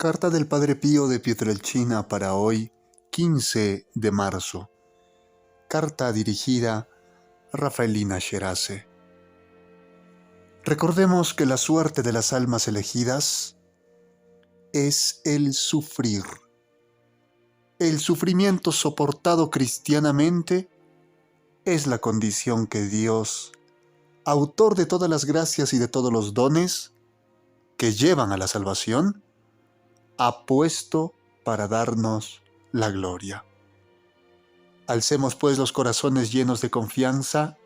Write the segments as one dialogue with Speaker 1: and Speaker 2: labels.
Speaker 1: Carta del Padre Pío de Pietrelcina para hoy, 15 de marzo. Carta dirigida a Rafaelina Sherace. Recordemos que la suerte de las almas elegidas es el sufrir. El sufrimiento soportado cristianamente es la condición que Dios, autor de todas las gracias y de todos los dones que llevan a la salvación, ha puesto para darnos la gloria. Alcemos pues los corazones llenos de confianza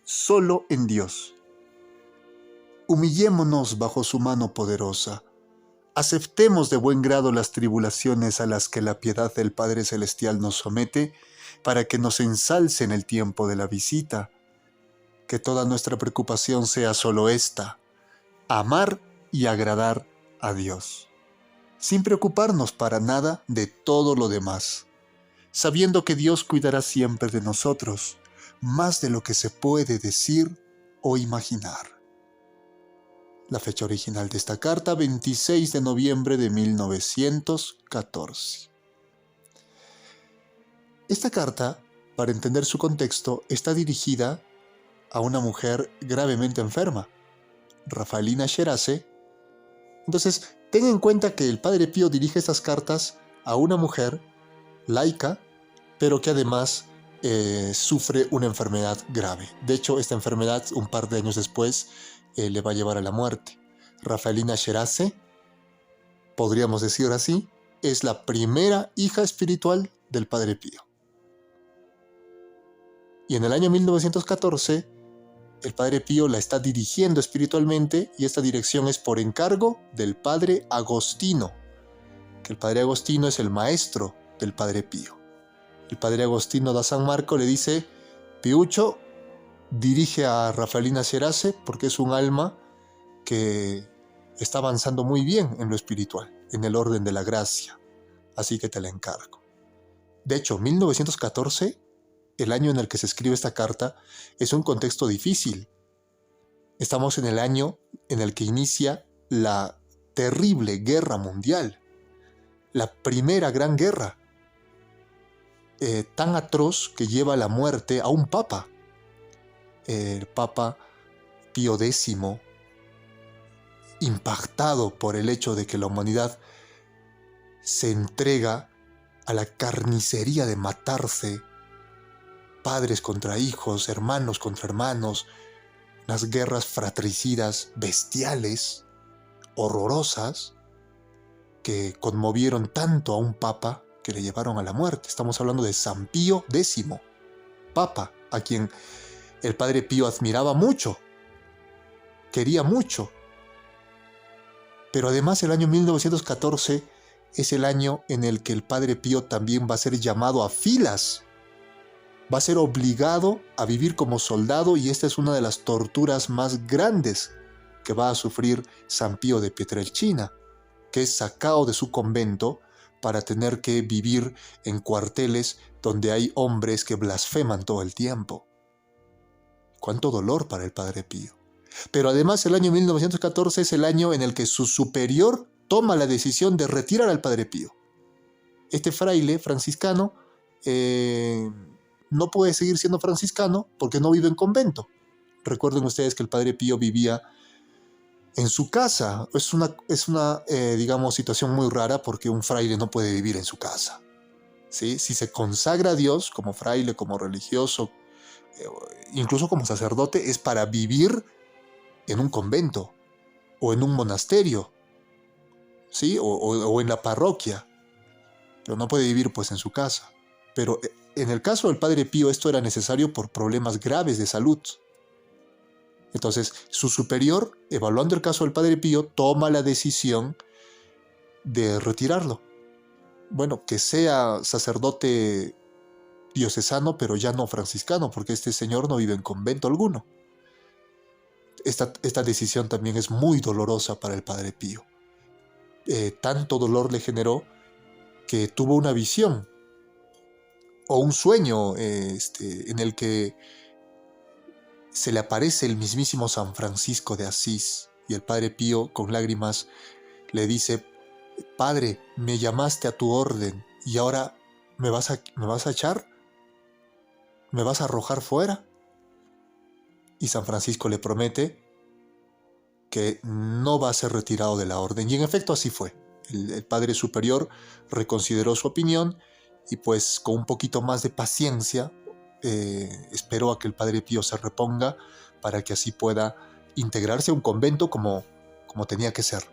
Speaker 1: solo en Dios. Humillémonos bajo su mano poderosa. Aceptemos de buen grado las tribulaciones a las que la piedad del Padre Celestial nos somete, para que nos ensalce en el tiempo de la visita. Que toda nuestra preocupación sea solo esta: amar y agradar a Dios, sin preocuparnos para nada de todo lo demás, sabiendo que Dios cuidará siempre de nosotros, más de lo que se puede decir o imaginar. La fecha original de esta carta, 26 de noviembre de 1914. Esta carta, para entender su contexto, está dirigida a una mujer gravemente enferma, Rafaelina Sherace. Entonces, ten en cuenta que el Padre Pío dirige estas cartas a una mujer laica, pero que además sufre una enfermedad grave. De hecho, esta enfermedad, un par de años después, le va a llevar a la muerte. Rafaelina Sherace, podríamos decir así, es la primera hija espiritual del Padre Pío. Y en el año 1914, el Padre Pío la está dirigiendo espiritualmente, y esta dirección es por encargo del Padre Agostino, que el Padre Agostino es el maestro del Padre Pío. El Padre Agostino da San Marco le dice: Piucho, dirige a Rafaelina Sherace porque es un alma que está avanzando muy bien en lo espiritual, en el orden de la gracia, así que te la encargo. De hecho, 1914, el año en el que se escribe esta carta, es un contexto difícil. Estamos en el año en el que inicia la terrible guerra mundial, la primera gran guerra, tan atroz que lleva a la muerte a un papa, el Papa Pío X, impactado por el hecho de que la humanidad se entrega a la carnicería de matarse, padres contra hijos, hermanos contra hermanos, unas guerras fratricidas bestiales, horrorosas, que conmovieron tanto a un papa que le llevaron a la muerte. Estamos hablando de San Pío X, papa a quien el Padre Pío admiraba mucho, quería mucho. Pero además el año 1914 es el año en el que el Padre Pío también va a ser llamado a filas. Va a ser obligado a vivir como soldado, y esta es una de las torturas más grandes que va a sufrir San Pío de Pietrelcina, que es sacado de su convento para tener que vivir en cuarteles donde hay hombres que blasfeman todo el tiempo. Cuánto dolor para el Padre Pío. Pero además el año 1914 es el año en el que su superior toma la decisión de retirar al Padre Pío. Este fraile franciscano no puede seguir siendo franciscano porque no vive en convento. Recuerden ustedes que el Padre Pío vivía en su casa. Es una digamos, situación muy rara, porque un fraile no puede vivir en su casa, ¿sí? Si se consagra a Dios como fraile, como religioso, incluso como sacerdote, es para vivir en un convento o en un monasterio, ¿sí? o en la parroquia, pero no puede vivir pues en su casa. Pero en el caso del Padre Pío esto era necesario por problemas graves de salud. Entonces su superior, evaluando el caso del Padre Pío, toma la decisión de retirarlo. Bueno, que sea sacerdote diocesano, pero ya no franciscano, porque este señor no vive en convento alguno. Esta decisión también es muy dolorosa para el Padre Pío. Tanto dolor le generó que tuvo una visión o un sueño en el que se le aparece el mismísimo San Francisco de Asís, y el Padre Pío con lágrimas le dice: Padre, me llamaste a tu orden y ahora me vas a echar, me vas a arrojar fuera. Y San Francisco le promete que no va a ser retirado de la orden. Y en efecto así fue. El Padre Superior reconsideró su opinión y pues con un poquito más de paciencia esperó a que el Padre Pío se reponga para que así pueda integrarse a un convento como tenía que ser.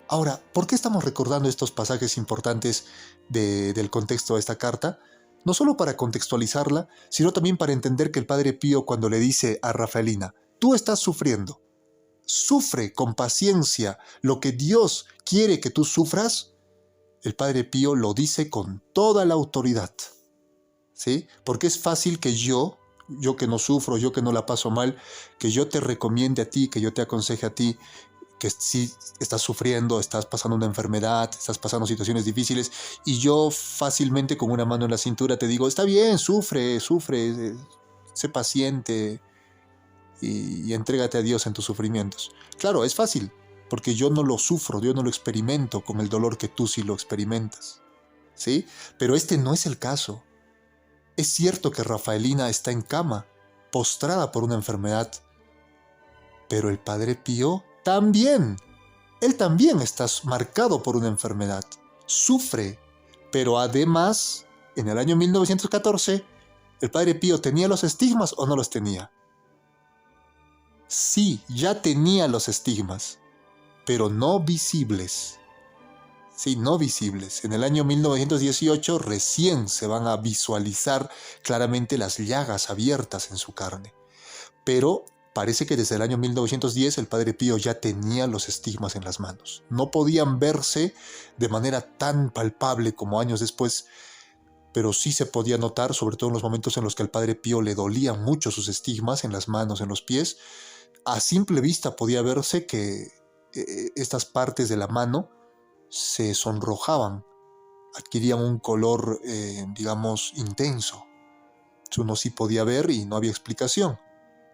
Speaker 1: Ahora, ¿por qué estamos recordando estos pasajes importantes del contexto de esta carta? No solo para contextualizarla, sino también para entender que el Padre Pío, cuando le dice a Rafaelina, tú estás sufriendo, sufre con paciencia lo que Dios quiere que tú sufras, el Padre Pío lo dice con toda la autoridad. ¿Sí? Porque es fácil que yo que no sufro, yo que no la paso mal, que yo te recomiende a ti, que yo te aconseje a ti, que si estás sufriendo, estás pasando una enfermedad, estás pasando situaciones difíciles, y yo fácilmente con una mano en la cintura te digo, está bien, sufre, sé paciente y entrégate a Dios en tus sufrimientos. Claro, es fácil, porque yo no lo sufro, yo no lo experimento con el dolor que tú sí lo experimentas, ¿sí? Pero este no es el caso. Es cierto que Rafaelina está en cama, postrada por una enfermedad, pero el Padre Pío también. Él también está marcado por una enfermedad. Sufre, pero además, en el año 1914, ¿el Padre Pío tenía los estigmas o no los tenía? Sí, ya tenía los estigmas, pero no visibles. Sí, no visibles. En el año 1918 recién se van a visualizar claramente las llagas abiertas en su carne. Pero parece que desde el año 1910 el Padre Pío ya tenía los estigmas en las manos. No podían verse de manera tan palpable como años después, pero sí se podía notar, sobre todo en los momentos en los que al Padre Pío le dolían mucho sus estigmas en las manos, en los pies. A simple vista podía verse que estas partes de la mano se sonrojaban, adquirían un color, digamos, intenso. Uno sí podía ver y no había explicación.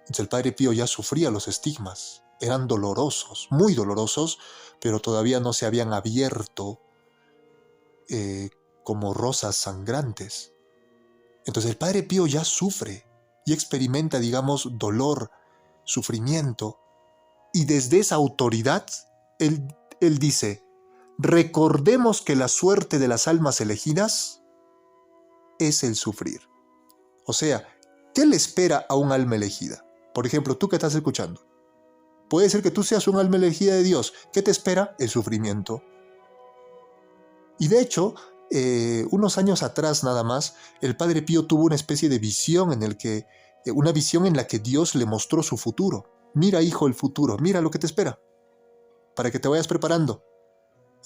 Speaker 1: Entonces el Padre Pío ya sufría los estigmas. Eran dolorosos, muy dolorosos, pero todavía no se habían abierto como rosas sangrantes. Entonces el Padre Pío ya sufre y experimenta, digamos, dolor, sufrimiento. Y desde esa autoridad, él dice, recordemos que la suerte de las almas elegidas es el sufrir. O sea, ¿qué le espera a un alma elegida? Por ejemplo, tú que estás escuchando. Puede ser que tú seas un alma elegida de Dios. ¿Qué te espera? El sufrimiento. Y de hecho, unos años atrás nada más, el Padre Pío tuvo una especie de visión una visión en la que Dios le mostró su futuro. Mira, hijo, el futuro. Mira lo que te espera. Para que te vayas preparando.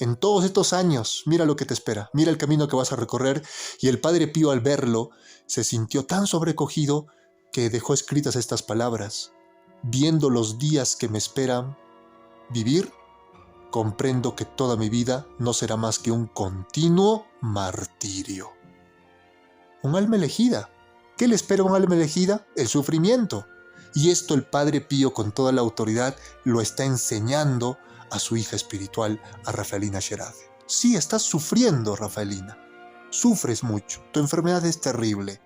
Speaker 1: En todos estos años, mira lo que te espera. Mira el camino que vas a recorrer. Y el Padre Pío, al verlo, se sintió tan sobrecogido que dejó escritas estas palabras. Viendo los días que me esperan vivir, comprendo que toda mi vida no será más que un continuo martirio. Un alma elegida. ¿Qué le espera a un alma elegida? El sufrimiento. Y esto el Padre Pío, con toda la autoridad, lo está enseñando a su hija espiritual, a Rafaelina Scherade. Sí, estás sufriendo, Rafaelina. Sufres mucho. Tu enfermedad es terrible.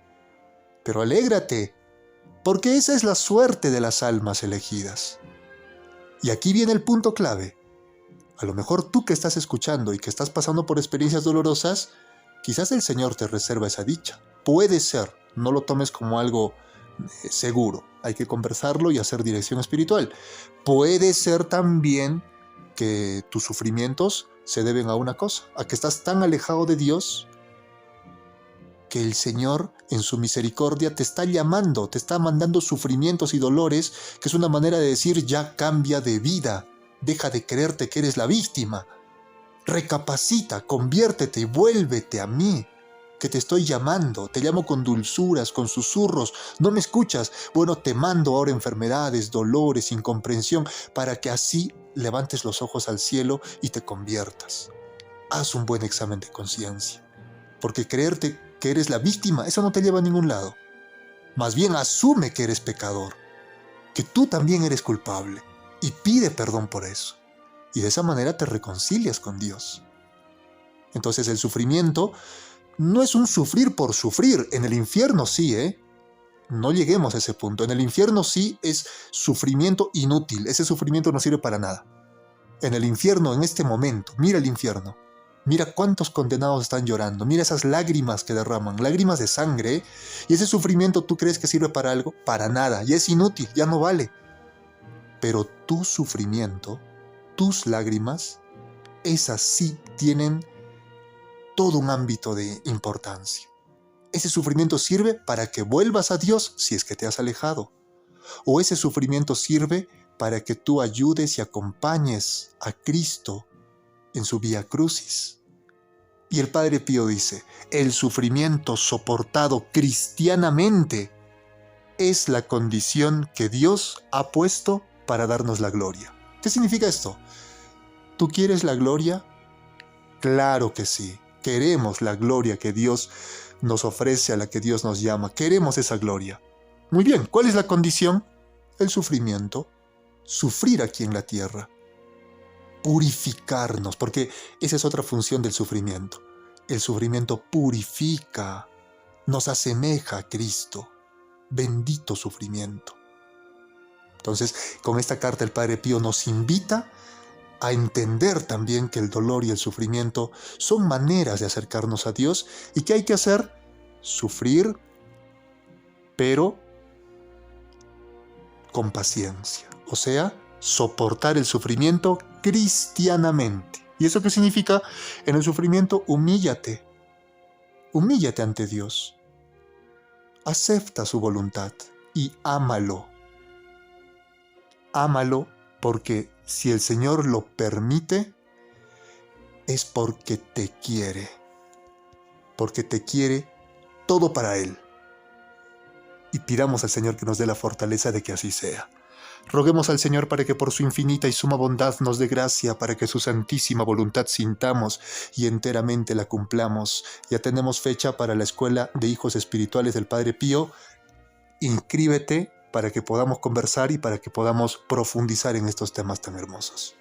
Speaker 1: Pero alégrate, porque esa es la suerte de las almas elegidas. Y aquí viene el punto clave. A lo mejor tú que estás escuchando y que estás pasando por experiencias dolorosas, quizás el Señor te reserva esa dicha. Puede ser, no lo tomes como algo seguro. Hay que conversarlo y hacer dirección espiritual. Puede ser también que tus sufrimientos se deben a una cosa, a que estás tan alejado de Dios que el Señor en su misericordia te está llamando, te está mandando sufrimientos y dolores, que es una manera de decir ya cambia de vida, deja de creerte que eres la víctima, recapacita, conviértete y vuélvete a mí, que te estoy llamando, te llamo con dulzuras, con susurros, no me escuchas, bueno, te mando ahora enfermedades, dolores, incomprensión, para que así levantes los ojos al cielo y te conviertas. Haz un buen examen de conciencia, porque creerte que eres la víctima, eso no te lleva a ningún lado. Más bien asume que eres pecador, que tú también eres culpable, y pide perdón por eso. y de esa manera te reconcilias con Dios. Entonces el sufrimiento no es un sufrir por sufrir. En el infierno sí, no lleguemos a ese punto. En el infierno sí es sufrimiento inútil. Ese sufrimiento no sirve para nada. En el infierno, en este momento, mira el infierno. Mira cuántos condenados están llorando. Mira esas lágrimas que derraman, lágrimas de sangre. Y ese sufrimiento, ¿tú crees que sirve para algo? Para nada. Ya es inútil, ya no vale. Pero tu sufrimiento, tus lágrimas, esas sí tienen todo un ámbito de importancia. Ese sufrimiento sirve para que vuelvas a Dios si es que te has alejado. O ese sufrimiento sirve para que tú ayudes y acompañes a Cristo en su vía crucis. Y el Padre Pío dice, el sufrimiento soportado cristianamente es la condición que Dios ha puesto para darnos la gloria. ¿Qué significa esto? ¿Tú quieres la gloria? Claro que sí. Queremos la gloria que Dios nos ofrece, a la que Dios nos llama. Queremos esa gloria. Muy bien, ¿cuál es la condición? El sufrimiento. Sufrir aquí en la tierra. Purificarnos, porque esa es otra función del sufrimiento. El sufrimiento purifica, nos asemeja a Cristo. Bendito sufrimiento. Entonces, con esta carta el Padre Pío nos invita a entender también que el dolor y el sufrimiento son maneras de acercarnos a Dios y que hay que hacer sufrir, pero con paciencia. O sea, soportar el sufrimiento cristianamente. ¿Y eso qué significa? En el sufrimiento, humíllate. Humíllate ante Dios. Acepta su voluntad y ámalo. Ámalo porque si el Señor lo permite, es porque te quiere. Porque te quiere todo para Él. Y pidamos al Señor que nos dé la fortaleza de que así sea. Roguemos al Señor para que por su infinita y suma bondad nos dé gracia, para que su santísima voluntad sintamos y enteramente la cumplamos. Ya tenemos fecha para la Escuela de Hijos Espirituales del Padre Pío. Inscríbete para que podamos conversar y para que podamos profundizar en estos temas tan hermosos.